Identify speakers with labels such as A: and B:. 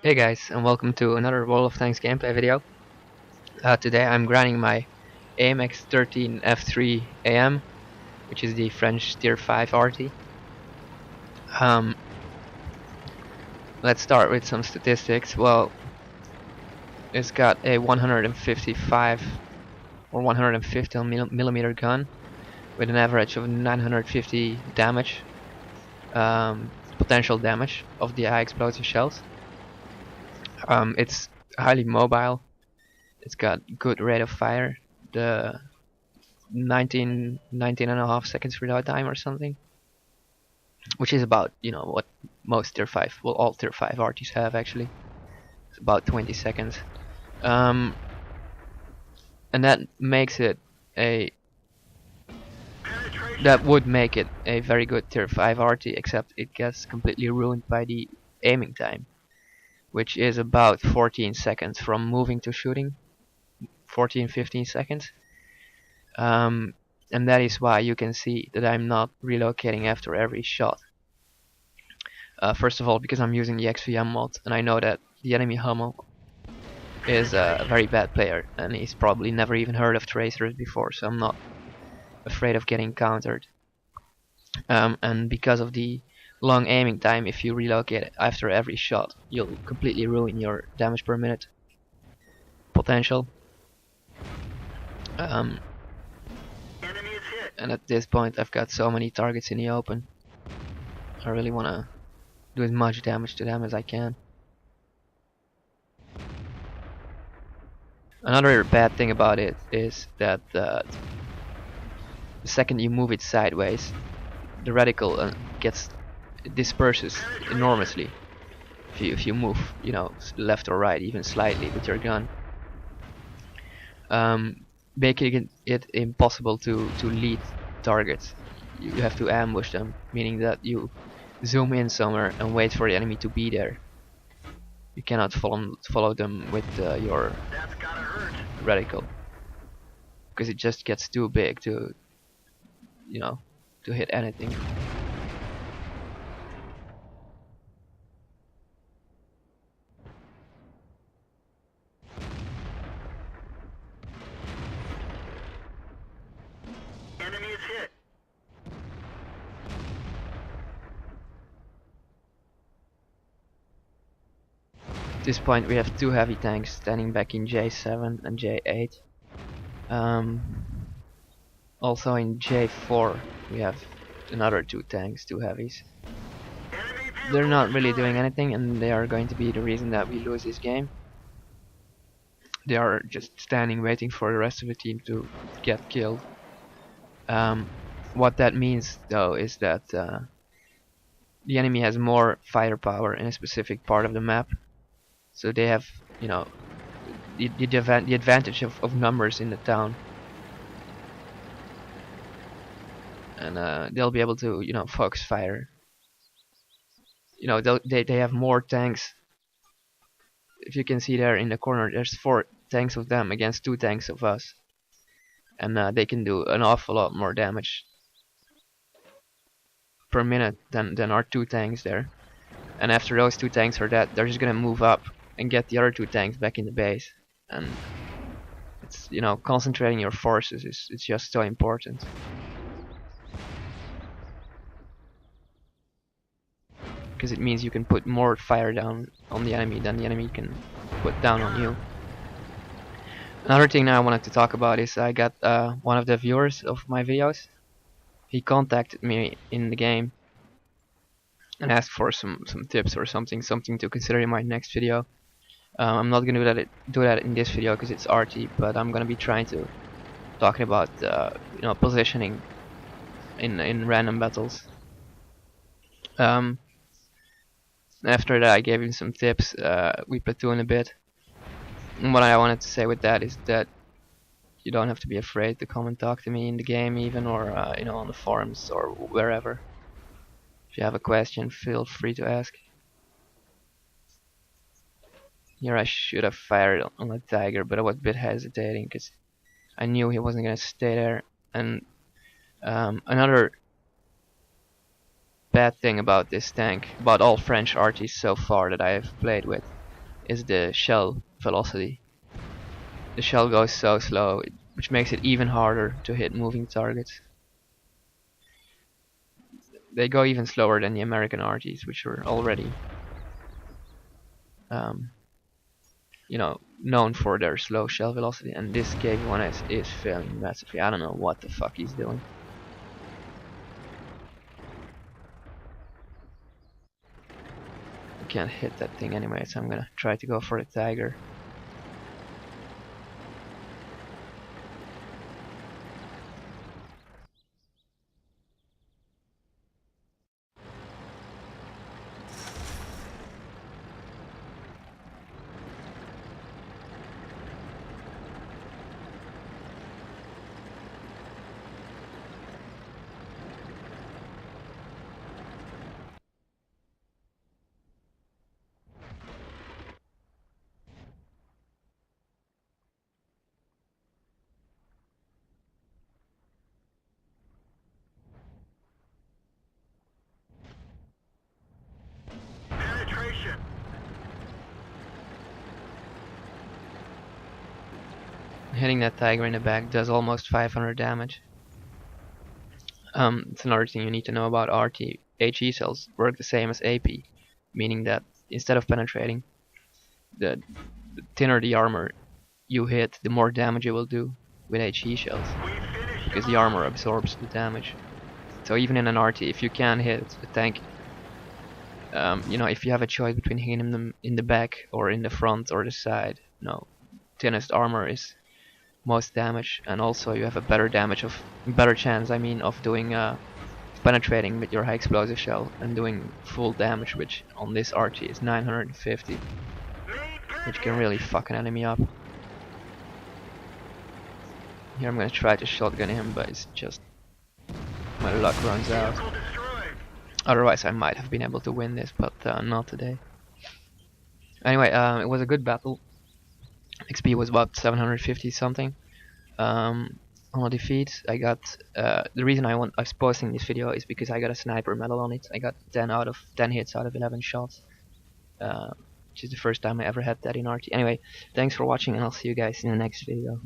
A: Hey guys, and welcome to another World of Tanks gameplay video. Today I'm grinding my AMX 13 F3 AM, which is the French Tier 5 RT. Let's start with some statistics. Well, it's got a 155 or 150 millimeter gun with an average of 950 damage, potential damage of the high explosive shells. It's highly mobile. It's got good rate of fire. The 19 and a half seconds reload time or something, which is about, what most tier 5, well, all tier 5 RTs have actually. It's about 20 seconds. And that makes it that would make it a very good tier 5 RT, except it gets completely ruined by the aiming time, which is about 14 seconds from moving to shooting. 14-15 seconds. And that is why you can see that I'm not relocating after every shot. First of all, because I'm using the XVM mod, and I know that the enemy Hummel is a very bad player, and he's probably never even heard of tracers before, so I'm not afraid of getting countered. And because of the long aiming time, if you relocate after every shot, you'll completely ruin your damage per minute potential. And at this point I've got so many targets in the open. I really want to do as much damage to them as I can. Another bad thing about it is that the second you move it sideways, the reticle disperses enormously. If you move, left or right, even slightly with your gun, making it impossible to lead targets. You have to ambush them, meaning that you zoom in somewhere and wait for the enemy to be there. You cannot follow them with your reticle, because it just gets too big to hit anything.
B: Enemy is hit.
A: At this point we have two heavy tanks standing back in J7 and J8. Also in J4 we have another two tanks, two heavies. They're not really doing anything, and they are going to be the reason that we lose this game. They are just standing waiting for the rest of the team to get killed. What that means though is that the enemy has more firepower in a specific part of the map, so they have the advantage of numbers in the town, and they'll be able to focus fire. They have more tanks. If you can see there in the corner, there's 4 tanks of them against 2 tanks of us, and they can do an awful lot more damage per minute than our 2 tanks there. And after those 2 tanks are dead, they're just gonna move up and get the other 2 tanks back in the base. And it's concentrating your forces is just so important, because it means you can put more fire down on the enemy than the enemy can put down on you. Another thing now I wanted to talk about is I got one of the viewers of my videos. He contacted me in the game and asked for some tips or something to consider in my next video. I'm not gonna do that in this video because it's RT, but I'm gonna be trying to talking about positioning in random battles. After that I gave him some tips. We platoon a bit. And what I wanted to say with that is that you don't have to be afraid to come and talk to me in the game, even, or on the forums or wherever. If you have a question, feel free to ask. Here I should have fired on the tiger, but I was a bit hesitating because I knew he wasn't gonna stay there. And another bad thing about this tank, about all French RTs so far that I have played with, is the shell velocity. The shell goes so slow, which makes it even harder to hit moving targets. They go even slower than the American RTs, which were already, known for their slow shell velocity. And this KV-1S is failing massively. I don't know what the fuck he's doing. I can't hit that thing anyway, so I'm gonna try to go for the Tiger. Hitting that Tiger in the back does almost 500 damage. It's another thing you need to know about RT. HE cells work the same as AP, meaning that instead of penetrating, the thinner the armor you hit, the more damage it will do with HE shells, because the armor absorbs the damage. So even in an RT, if you can hit a tank, if you have a choice between hitting them in the back or in the front or the side, thinnest armor is most damage, and also you have a better chance of doing penetrating with your high explosive shell and doing full damage, which on this RT is 950, which can really fuck an enemy up. Here I'm gonna try to shotgun him, but it's just my luck runs out. Otherwise I might have been able to win this, but not today. Anyway, it was a good battle. XP was about 750 something. On a defeat, I got the reason I was posting this video is because I got a sniper medal on it. I got 10 hits out of 11 shots, which is the first time I ever had that in RT. Anyway, thanks for watching, and I'll see you guys in the next video.